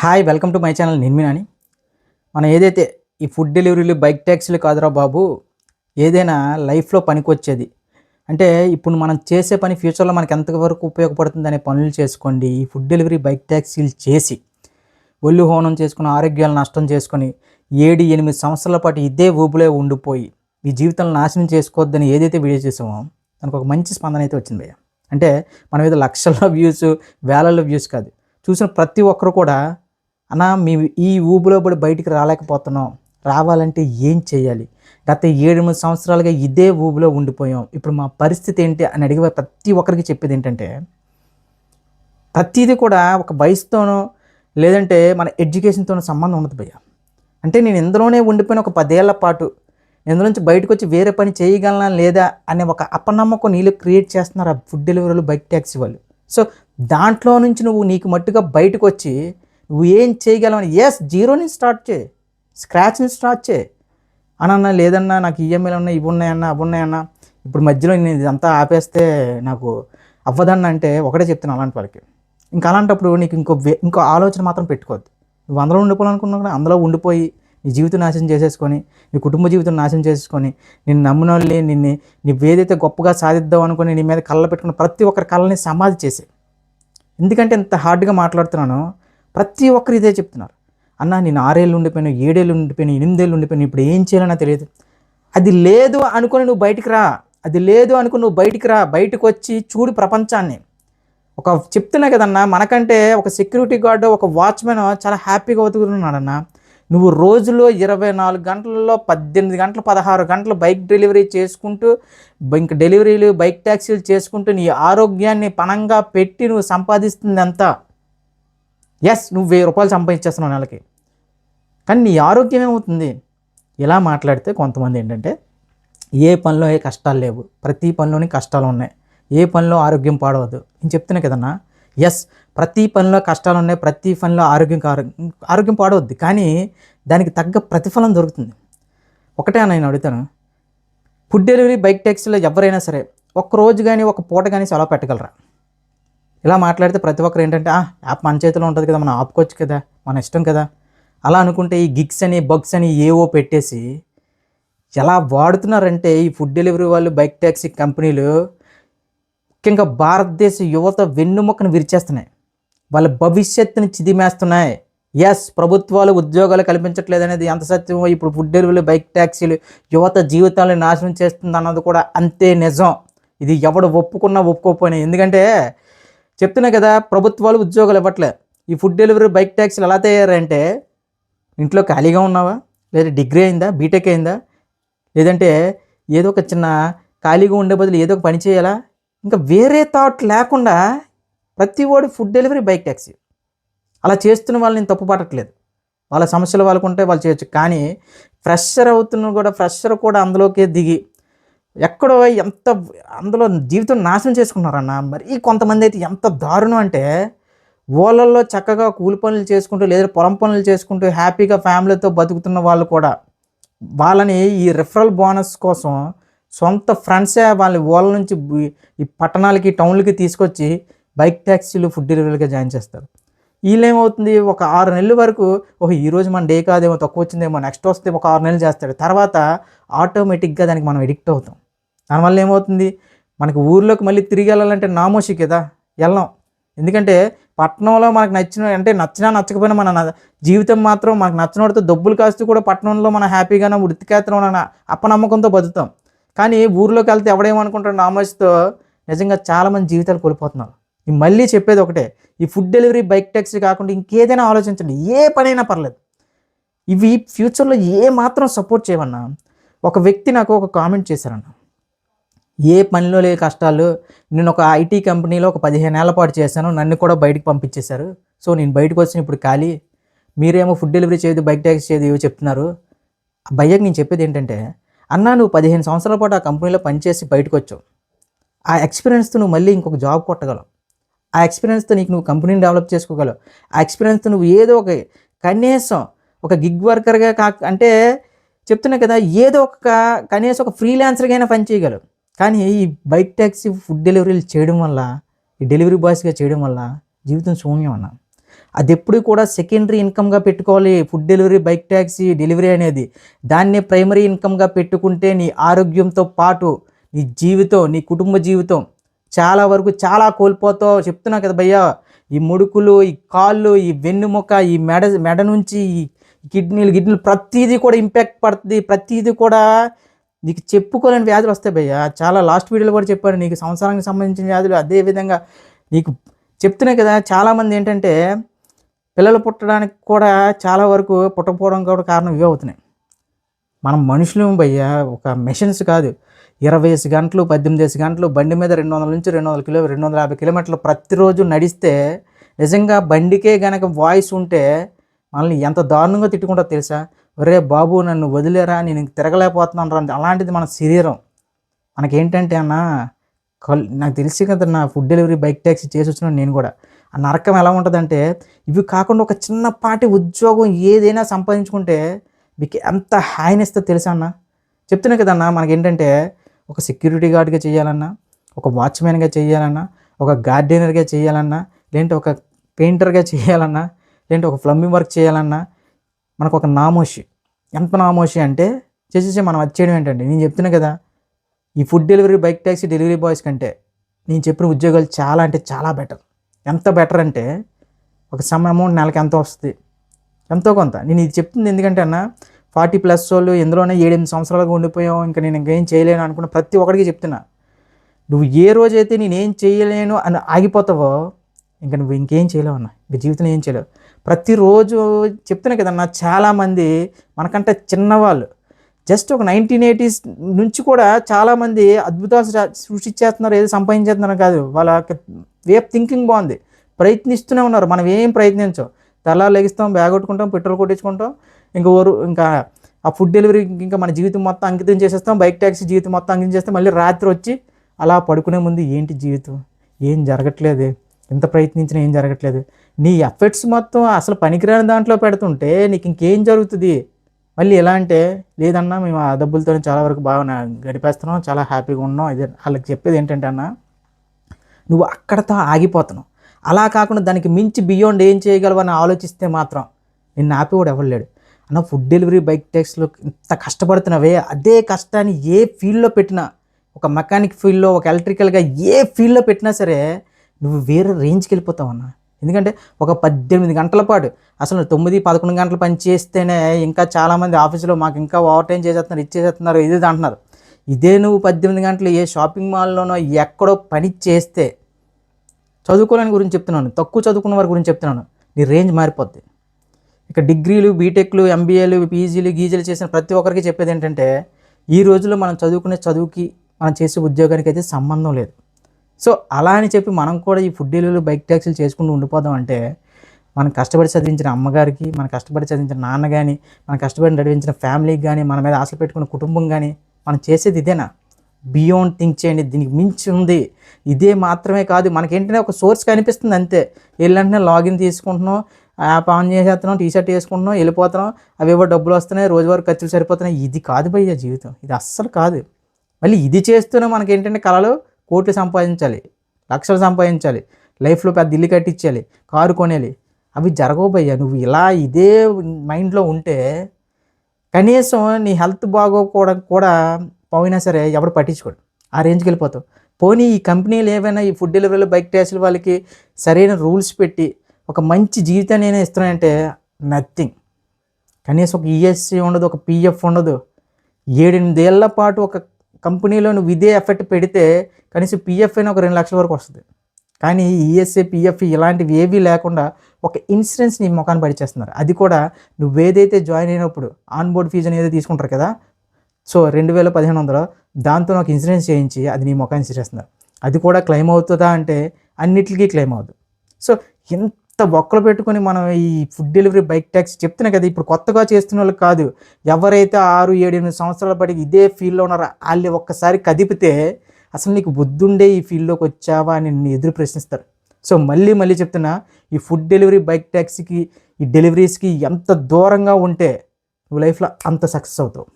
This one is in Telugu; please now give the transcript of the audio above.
Hi welcome to my channel నిర్మినాని. మనం ఏదైతే ఈ ఫుడ్ డెలివరీలు బైక్ ట్యాక్సీలు కాదురా బాబు, ఏదైనా లైఫ్లో పనికొచ్చేది అంటే ఇప్పుడు మనం చేసే పని ఫ్యూచర్లో మనకు ఎంతవరకు ఉపయోగపడుతుంది అనే పనులు చేసుకోండి. ఈ ఫుడ్ డెలివరీ బైక్ ట్యాక్సీలు చేసి ఒళ్ళు హోనం చేసుకుని ఆరోగ్యాలు నష్టం చేసుకొని 7-8 సంవత్సరాల పాటు ఇదే ఊబులో ఉండిపోయి ఈ జీవితాలను నాశనం చేసుకోవద్దని ఏదైతే వీడియో చేసామో దానికి ఒక మంచి స్పందన అయితే వచ్చింది భయ్య. అంటే మన మీద లక్షల వ్యూస్, వేలల్లో వ్యూస్ కాదు, చూసిన ప్రతి ఒక్కరు కూడా అన్నా మేము ఈ ఊబులో పడి బయటికి రాలేకపోతున్నాం, రావాలంటే ఏం చేయాలి, గత 7-8 సంవత్సరాలుగా ఇదే ఊబులో ఉండిపోయాం, ఇప్పుడు మా పరిస్థితి ఏంటి అని అడిగే ప్రతి ఒక్కరికి చెప్పేది ఏంటంటే ప్రతిదీ కూడా ఒక వయసుతోనో లేదంటే మన ఎడ్యుకేషన్తోనో సంబంధం ఉండదు భయ్య. అంటే నేను ఇందులోనే ఉండిపోయిన ఒక 10 ఏళ్ల పాటు ఇందులో నుంచి బయటకు వచ్చి వేరే పని చేయగలనా లేదా అనే ఒక అపనమ్మకం నీళ్ళు క్రియేట్ చేస్తున్నారు ఆ ఫుడ్ డెలివరీలు బైక్ ట్యాక్సీ వాళ్ళు. సో దాంట్లో నుంచి నువ్వు నీకు మట్టుగా బయటకు వచ్చి నువ్వు ఏం చేయగలవని, జీరో నుంచి స్టార్ట్ చేయి, స్క్రాచ్ నుంచి స్టార్ట్ చేయి. అనన్నా లేదన్నా నాకు ఈఎంఐలు ఉన్నాయి, ఇవి ఉన్నాయన్నా, అవి ఉన్నాయన్నా, ఇప్పుడు మధ్యలో నేను ఇదంతా ఆపేస్తే నాకు అవ్వదన్న అంటే ఒకటే చెప్తున్నాను అలాంటి వాళ్ళకి. ఇంకా అలాంటప్పుడు నీకు ఇంకో ఆలోచన మాత్రం పెట్టుకోవద్దు. నువ్వు అందులో ఉండిపోవాలనుకున్నావు కూడా అందులో ఉండిపోయి నీ జీవితం నాశనం చేసేసుకొని, నీ కుటుంబ జీవితం నాశనం చేసేసుకొని, నిన్ను నమ్మిన వాళ్ళని నువ్వేదైతే గొప్పగా సాధిద్దాం అనుకుని నీ మీద కళ్ళ పెట్టుకున్న ప్రతి ఒక్కరి కళ్ళని సమాధి చేసే. ఎందుకంటే ఇంత హార్డ్గా మాట్లాడుతున్నాను, ప్రతి ఒక్కరు ఇదే చెప్తున్నారు. అన్న నేను 6 ఏళ్ళు ఉండిపోయాను, 7 ఏళ్ళు ఉండిపోయాను, 8 ఏళ్ళు ఉండిపోయాను, ఇప్పుడు ఏం చేయాలన్నా తెలియదు. అది లేదు అనుకుని నువ్వు బయటికి రా, అది లేదు అనుకుని నువ్వు బయటికి రా, బయటకు వచ్చి చూడు ప్రపంచాన్ని. ఒక చెప్తున్నా కదన్నా, మనకంటే ఒక సెక్యూరిటీ గార్డు, ఒక వాచ్మెన్ చాలా హ్యాపీగా బతుకుతున్నాడన్నా. నువ్వు రోజులో 24 గంటలలో 18 గంటలు 16 గంటలు బైక్ డెలివరీ చేసుకుంటూ ఇంక డెలివరీలు బైక్ ట్యాక్సీలు చేసుకుంటూ నీ ఆరోగ్యాన్ని పణంగా పెట్టి నువ్వు సంపాదిస్తుంది అంతా. నువ్వు 1000 రూపాయలు సంపాదించేస్తున్నావు నెలకి, కానీ నీ ఆరోగ్యం ఏమవుతుంది? ఇలా మాట్లాడితే కొంతమంది ఏంటంటే ఏ పనిలో ఏ కష్టాలు లేవు, ప్రతి పనిలోని కష్టాలు ఉన్నాయి, ఏ పనిలో ఆరోగ్యం పాడవద్దు. నేను చెప్తున్నా కదన్నా, ప్రతి పనిలో కష్టాలు ఉన్నాయి, ప్రతి పనిలో ఆరోగ్యం పాడవద్దు, కానీ దానికి తగ్గ ప్రతిఫలం దొరుకుతుంది. ఒకటే నేను అడుగుతాను, ఫుడ్ డెలివరీ బైక్ ట్యాక్సీలో ఎవరైనా సరే ఒక్కరోజు కానీ ఒక పూట కానీ సెలవు పెట్టగలరా? ఇలా మాట్లాడితే ప్రతి ఒక్కరు ఏంటంటే యాప్ మన చేతిలో ఉంటుంది కదా, మనం ఆపుకోవచ్చు కదా, మన ఇష్టం కదా, అలా అనుకుంటే ఈ గిగ్స్ అని బగ్స్ అని ఏవో పెట్టేసి ఎలా వాడుతున్నారంటే ఈ ఫుడ్ డెలివరీ వాళ్ళు, బైక్ ట్యాక్సీ కంపెనీలు ముఖ్యంగా భారతదేశ యువత వెన్నుముక్కను విరిచేస్తున్నాయి, వాళ్ళ భవిష్యత్తుని చిదిమేస్తున్నాయి. ప్రభుత్వాలు ఉద్యోగాలు కల్పించట్లేదు అనేది ఎంత సత్యమో, ఇప్పుడు ఫుడ్ డెలివరీ బైక్ ట్యాక్సీలు యువత జీవితాలను నాశనం చేస్తుంది అన్నది కూడా అంతే నిజం. ఇది ఎవడు ఒప్పుకున్నా ఒప్పుకోకపోయినా, ఎందుకంటే చెప్తున్నా కదా, ప్రభుత్వాలు ఉద్యోగాలు ఇవ్వట్లే. ఈ ఫుడ్ డెలివరీ బైక్ ట్యాక్సీలు ఎలా తయారంటే, ఇంట్లో ఖాళీగా ఉన్నావా, లేదా డిగ్రీ అయిందా, బీటెక్ అయిందా, లేదంటే ఏదో ఒక చిన్న ఖాళీగా ఉండే బదులు ఏదో ఒక పని చేయాలా, ఇంకా వేరే థాట్ లేకుండా ప్రతి వాడు ఫుడ్ డెలివరీ బైక్ ట్యాక్సీ. అలా చేస్తున్న వాళ్ళని నేను తప్పు పట్టట్లేదు, వాళ్ళ సమస్యలు వాళ్ళకు ఉంటే వాళ్ళు చేయొచ్చు. కానీ ఫ్రెషర్ కూడా అందులోకే దిగి ఎక్కడో అందులో జీవితం నాశనం చేసుకున్నారన్న. మరి కొంతమంది అయితే ఎంత దారుణం అంటే, ఊళ్ళల్లో చక్కగా కూలి పనులు చేసుకుంటూ లేదా పొలం పనులు చేసుకుంటూ హ్యాపీగా ఫ్యామిలీతో బతుకుతున్న వాళ్ళు కూడా వాళ్ళని ఈ రిఫరల్ బోనస్ కోసం సొంత ఫ్రెండ్సే వాళ్ళ ఊళ్ళ నుంచి ఈ పట్టణాలకి, టౌన్లకి తీసుకొచ్చి బైక్ ట్యాక్సీలు ఫుడ్ డెలివరీగా జాయిన్ చేస్తారు. వీళ్ళేమవుతుంది, ఒక 6 నెలల వరకు ఈరోజు మన డే కాదేమో, తక్కువ వచ్చిందేమో, నెక్స్ట్ వస్తే ఒక 6 నెలలు చేస్తాడు, తర్వాత ఆటోమేటిక్గా దానికి మనం ఎడిక్ట్ అవుతాం. దానివల్ల ఏమవుతుంది, మనకు ఊర్లోకి మళ్ళీ తిరిగి వెళ్ళాలంటే నామోషి కదా, వెళ్ళాం. ఎందుకంటే పట్టణంలో మనకు నచ్చినా నచ్చకపోయినా మన జీవితం మాత్రం మనకు నచ్చినోడితో డబ్బులు కాస్తూ కూడా పట్టణంలో మనం హ్యాపీగానే వృత్తికేతనం అపనమ్మకంతో బతుకుతాం. కానీ ఊర్లోకి వెళ్తే ఎవడేమనుకుంటాడు నామోషితో, నిజంగా చాలామంది జీవితాలు కోల్పోతున్నారు. మళ్ళీ చెప్పేది ఒకటే, ఈ ఫుడ్ డెలివరీ బైక్ ట్యాక్సీ కాకుండా ఇంకేదైనా ఆలోచించండి, ఏ పనైనా పర్లేదు. ఇవి ఫ్యూచర్లో ఏ మాత్రం సపోర్ట్ చేయమన్నా. ఒక వ్యక్తి నాకు ఒక కామెంట్ చేశారన్న, ఏ పనిలో లేని కష్టాలు, నేను ఒక ఐటీ కంపెనీలో ఒక 15 ఏళ్ల పాటు చేశాను, నన్ను కూడా బయటకు పంపించేశారు, సో నేను బయటకు వచ్చిన ఇప్పుడు ఖాళీ, మీరేమో ఫుడ్ డెలివరీ చేయదు, బైక్ ట్యాక్సీ చేయదు, ఏవో చెప్తున్నారు. భయ్యకి నేను చెప్పేది ఏంటంటే, అన్నా నువ్వు 15 సంవత్సరాల పాటు ఆ కంపెనీలో పనిచేసి బయటకు వచ్చావు, ఆ ఎక్స్పీరియన్స్తో నువ్వు మళ్ళీ ఇంకొక జాబ్ కొట్టగలవు, ఆ ఎక్స్పీరియన్స్తో నువ్వు కంపెనీని డెవలప్ చేసుకోగలవు, ఆ ఎక్స్పీరియన్స్తో నువ్వు ఏదో ఒక కనీసం ఒక గిగ్ వర్కర్గా అంటే చెప్తున్నా కదా, ఏదో ఒక కనీసం ఒక ఫ్రీలాన్సర్గా అయినా పని చేయగలవు. కానీ ఈ బైక్ ట్యాక్సీ ఫుడ్ డెలివరీలు చేయడం వల్ల, ఈ డెలివరీ బాయ్స్గా చేయడం వల్ల జీవితం శూన్యం అన్న. అది ఎప్పుడు కూడా సెకండరీ ఇన్కమ్గా పెట్టుకోవాలి. Food delivery, bike taxi delivery అనేది దాన్నే ప్రైమరీ ఇన్కమ్గా పెట్టుకుంటే నీ ఆరోగ్యంతో పాటు నీ జీవితం, నీ కుటుంబ జీవితం చాలా వరకు చాలా కోల్పోతావు. చెప్తున్నా కదా భయ్యా, ఈ ముడుకులు, ఈ కాళ్ళు, ఈ వెన్నుముక, ఈ మెడ నుంచి ఈ కిడ్నీలు ప్రతిదీ కూడా ఇంపాక్ట్ పడుతుంది. ప్రతిదీ కూడా నీకు చెప్పుకోలేని వ్యాధులు వస్తాయి భయ్యా. చాలా లాస్ట్ వీడియోలో కూడా చెప్పాను నీకు సంవత్సరానికి సంబంధించిన వ్యాధులు. అదేవిధంగా నీకు చెప్తున్నాయి కదా, చాలామంది ఏంటంటే పిల్లలు పుట్టడానికి కూడా చాలా వరకు పుట్టకపోవడం కూడా కారణం ఇవే అవుతున్నాయి. మనం మనుషులు భయ్యా, ఒక మెషిన్స్ కాదు. 20 గంటలు 18 గంటలు బండి మీద 200 నుంచి 250 కిలోమీటర్లు ప్రతిరోజు నడిస్తే నిజంగా బండికే గనక వాయిస్ ఉంటే మనల్ని ఎంత దారుణంగా తిట్టుకుంటారో తెలుసా? ఒరే బాబు నన్ను వదిలేరా, నేను ఇంక తిరగలేకపోతున్నాను రా. అలాంటిది మన శరీరం. మనకేంటంటే అన్న నాకు తెలిసి కదా, నా ఫుడ్ డెలివరీ, బైక్ ట్యాక్సీ చేసి వచ్చినాను నేను కూడా. ఆ నరకం ఎలా ఉంటుందంటే, ఇవి కాకుండా ఒక చిన్నపాటి ఉద్యోగం ఏదైనా సంపాదించుకుంటే మీకు ఎంత హాయినిస్తుందో తెలుసా అన్న? చెప్తున్నా కదన్నా, మనకేంటంటే ఒక సెక్యూరిటీ గార్డ్గా చేయాలన్నా, ఒక వాచ్మెన్గా చేయాలన్నా, ఒక గార్డెనర్గా చేయాలన్నా, లేదంటే ఒక పెయింటర్గా చేయాలన్నా, లేదంటే ఒక ప్లంబింగ్ వర్క్ చేయాలన్నా మనకు ఒక నామోషి. ఎంత నామోషి అంటే చేసేసి మనం అది చేయడం ఏంటంటే, నేను చెప్తున్నా కదా, ఈ food delivery, bike taxi delivery boys కంటే నేను చెప్పిన ఉద్యోగాలు చాలా అంటే చాలా బెటర్. ఎంత బెటర్ అంటే ఒక సమ్ అమౌంట్ నెలకి ఎంత వస్తుంది, ఎంతో కొంత. నేను ఇది చెప్తుంది ఎందుకంటే అన్న, 40+ వాళ్ళు ఎందులోనే 7-8 సంవత్సరాలుగా ఉండిపోయాం, ఇంకా నేను ఇంకేం చేయలేను అనుకున్న ప్రతి ఒక్కడికి చెప్తున్నా, నువ్వు ఏ రోజైతే నేనేం చేయలేను అని ఆగిపోతావో ఇంకా నువ్వు ఇంకేం చేయలేవు అన్న, ఇంక జీవితంలో ఏం చేయలేవు. ప్రతిరోజు చెప్తున్నా కదన్నా, చాలామంది మనకంటే చిన్నవాళ్ళు జస్ట్ ఒక 1980s నుంచి కూడా చాలామంది అద్భుతాలు సృష్టించేస్తున్నారు. ఏదో సంపాదించేస్తున్నారు కాదు, వాళ్ళ వే ఆఫ్ థింకింగ్ బాగుంది, ప్రయత్నిస్తూనే ఉన్నారు. మనం ఏం ప్రయత్నించాం, తెల్లారు లెగిస్తాం, బ్యాగ్ కొట్టుకుంటాం, పెట్రోల్ కొట్టించుకుంటాం, ఇంకా ఆ ఫుడ్ డెలివరీ ఇంకా మన జీవితం మొత్తం అంకితం చేసేస్తాం, బైక్ ట్యాక్సీ జీవితం మొత్తం అంకితం చేస్తాం. మళ్ళీ రాత్రి వచ్చి అలా పడుకునే ముందు ఏంటి జీవితం, ఏం జరగట్లేదు, ఎంత ప్రయత్నించినా ఏం జరగట్లేదు, నీ ఎఫర్ట్స్ మొత్తం అసలు పనికిరాని దాంట్లో పెడుతుంటే నీకు ఇంకేం జరుగుతుంది? మళ్ళీ ఎలా అంటే, లేదన్నా మేము ఆ డబ్బులతో చాలా వరకు బాగా గడిపేస్తున్నాం, చాలా హ్యాపీగా ఉన్నాం. ఇదే వాళ్ళకి చెప్పేది ఏంటంటే అన్న, నువ్వు అక్కడతో ఆగిపోతున్నావు. అలా కాకుండా దానికి మించి బియాండ్ ఏం చేయగలవు అని ఆలోచిస్తే మాత్రం నిన్ను ఆపేవాడు ఎవరు లేడు అన్న. ఫుడ్ డెలివరీ, బైక్ ట్యాక్సీలో ఇంత కష్టపడుతున్నావే, అదే కష్టాన్ని ఏ ఫీల్డ్లో పెట్టినా, ఒక మెకానిక్ ఫీల్డ్లో, ఒక ఎలక్ట్రికల్గా ఏ ఫీల్డ్లో పెట్టినా సరే నువ్వు వేరే రేంజ్కి వెళ్ళిపోతావు అన్న. ఎందుకంటే ఒక 18 గంటల పాటు, అసలు 9-11 గంటలు పని చేస్తేనే ఇంకా చాలామంది ఆఫీసులో మాకు ఇంకా ఓవర్ టైం చేసేస్తున్నారు, ఇచ్చేసేస్తున్నారు, ఇది అంటున్నారు. ఇదే నువ్వు 18 గంటలు ఏ షాపింగ్ మాల్లోనో ఎక్కడో పని చేస్తే, చదువుకోలేని గురించి చెప్తున్నాను, తక్కువ చదువుకున్న వారి గురించి చెప్తున్నాను, నీ రేంజ్ మారిపోద్ది. ఇక డిగ్రీలు, బీటెక్లు, ఎంబీఏలు, పీజీలు, గీజీలు చేసిన ప్రతి ఒక్కరికి చెప్పేది ఏంటంటే, ఈ రోజుల్లో మనం చదువుకునే చదువుకి మనం చేసే ఉద్యోగానికి అయితే సంబంధం లేదు. సో అలా అని చెప్పి మనం కూడా ఈ ఫుడ్ డెలివరీ, బైక్ ట్యాక్సీలు చేసుకుంటూ ఉండిపోదాం అంటే, మనం కష్టపడి చదివించిన అమ్మగారికి, మన కష్టపడి చదివించిన నాన్న కానీ, మన కష్టపడి నడిపించిన ఫ్యామిలీకి కానీ, మన మీద ఆశలు పెట్టుకున్న కుటుంబం కానీ, మనం చేసేది ఇదేనా? బియాండ్ థింక్ చేయండి, దీనికి మించి ఉంది. ఇదే మాత్రమే కాదు, మనకేంటంటే ఒక సోర్స్ కనిపిస్తుంది అంతే. వెళ్ళంటనే లాగిన్ తీసుకుంటున్నాం, యాప్ ఆన్ చేసేస్తున్నాం, టీషర్ట్ వేసుకుంటున్నాం, వెళ్ళిపోతున్నాం, అవేవో డబ్బులు వస్తున్నాయి, రోజువారీ ఖర్చులు సరిపోతున్నాయి. ఇది కాదు భయ్య జీవితం, ఇది అస్సలు కాదు. మళ్ళీ ఇది చేస్తూనే మనకేంటంటే కళలు, కోట్లు సంపాదించాలి, లక్షలు సంపాదించాలి, లైఫ్లో పెద్ద ఇల్లు కట్టించాలి, కారు కొనేయాలి, అవి జరగవు భయ్య. నువ్వు ఇలా ఇదే మైండ్లో ఉంటే కనీసం నీ హెల్త్ బాగోకపోవడం కూడా పోయినా సరే ఎవడు పట్టించుకోడు, ఆ రేంజ్కి వెళ్ళిపోతావు. పోనీ ఈ కంపెనీలు ఏవైనా ఈ ఫుడ్ డెలివరీలు, బైక్ ట్యాక్సీలు వాళ్ళకి సరైన రూల్స్ పెట్టి ఒక మంచి జీవితాన్ని అయినా ఇస్తున్నాయంటే నథింగ్. కనీసం ఒక ఈఎస్సీ ఉండదు, ఒక పిఎఫ్ ఉండదు. 7-8 ఏళ్ల పాటు ఒక కంపెనీలో నువ్వు ఇదే ఎఫెక్ట్ పెడితే కనీసం పిఎఫ్ అయినా ఒక 2 లక్షల వరకు వస్తుంది. కానీ ఈఎస్ఏ, పిఎఫ్ ఇలాంటివి ఏవీ లేకుండా ఒక ఇన్సూరెన్స్ నీ ముఖాన్ని పడిచేస్తున్నారు. అది కూడా నువ్వేదైతే జాయిన్ అయినప్పుడు ఆన్బోర్డ్ ఫీజు అనేది తీసుకుంటారు కదా, సో 2,000-1,500 దాంతో నాకు ఇన్సూరెన్స్ చేయించి అది నీ ముఖాన్ని ఇచ్చేస్తున్నారు. అది కూడా క్లెయిమ్ అవుతుందా అంటే అన్నిటికీ క్లెయిమ్ అవుతుంది. సో ఎంత బొక్కలు పెట్టుకొని మనం ఈ ఫుడ్ డెలివరీ, బైక్ ట్యాక్సీ చెప్తున్నా కదా, ఇప్పుడు కొత్తగా చేస్తున్న వాళ్ళు కాదు, ఎవరైతే 6-7-8 సంవత్సరాల పాటు ఇదే ఫీల్డ్లో ఉన్నారో వాళ్ళు ఒక్కసారి కదిపితే అసలు నీకు బుద్ధుండే ఈ ఫీల్డ్లోకి వచ్చావా అని నిన్ను ఎదురు ప్రశ్నిస్తారు. సో మళ్ళీ చెప్తున్నా, ఈ ఫుడ్ డెలివరీ, బైక్ ట్యాక్సీకి, ఈ డెలివరీస్కి ఎంత దూరంగా ఉంటే నువ్వు లైఫ్లో అంత సక్సెస్ అవుతావు.